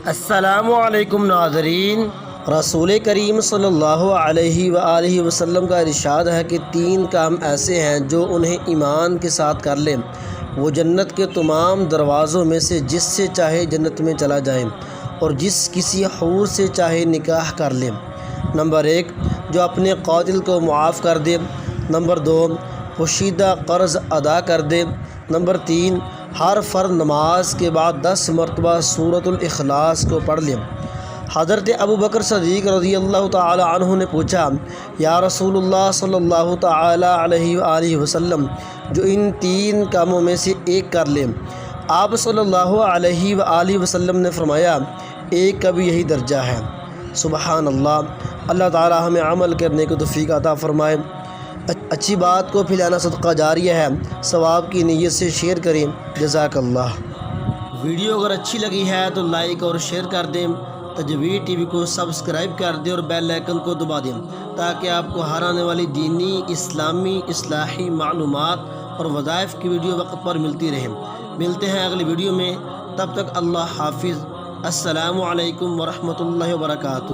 السلام ناظرین، رسول کریم صلی اللہ علیہ وآلہ وسلم کا ارشاد ہے کہ 3 کام ایسے ہیں جو انہیں ایمان کے ساتھ کر لیں وہ جنت کے تمام دروازوں میں سے جس سے چاہے جنت میں چلا جائیں اور جس کسی حور سے چاہے نکاح کر لیں۔ نمبر 1، جو اپنے قاتل کو معاف کر دے۔ نمبر 2، پوشیدہ قرض ادا کر دے۔ نمبر 3، ہر فرض نماز کے بعد 10 مرتبہ سورۃ الاخلاص کو پڑھ لیں۔ حضرت ابو بکر صدیق رضی اللہ تعالی عنہ نے پوچھا، یا رسول اللہ صلی اللہ تعالی علیہ وآلہ وسلم، جو ان 3 کاموں میں سے ایک کر لیں؟ آپ صلی اللہ علیہ وآلہ وسلم نے فرمایا، ایک کا بھی یہی درجہ ہے۔ سبحان اللہ۔ اللہ تعالی ہمیں عمل کرنے کی توفیق عطا فرمائے۔ اچھی بات کو پھیلانا صدقہ جاریہ ہے، ثواب کی نیت سے شیئر کریں۔ جزاک اللہ۔ ویڈیو اگر اچھی لگی ہے تو لائک اور شیئر کر دیں۔ تجوید ٹی وی کو سبسکرائب کر دیں اور بیل آئیکن کو دبا دیں تاکہ آپ کو ہر آنے والی دینی، اسلامی، اصلاحی معلومات اور وظائف کی ویڈیو وقت پر ملتی رہیں۔ ملتے ہیں اگلی ویڈیو میں، تب تک اللہ حافظ۔ السلام علیکم ورحمۃ اللہ وبرکاتہ۔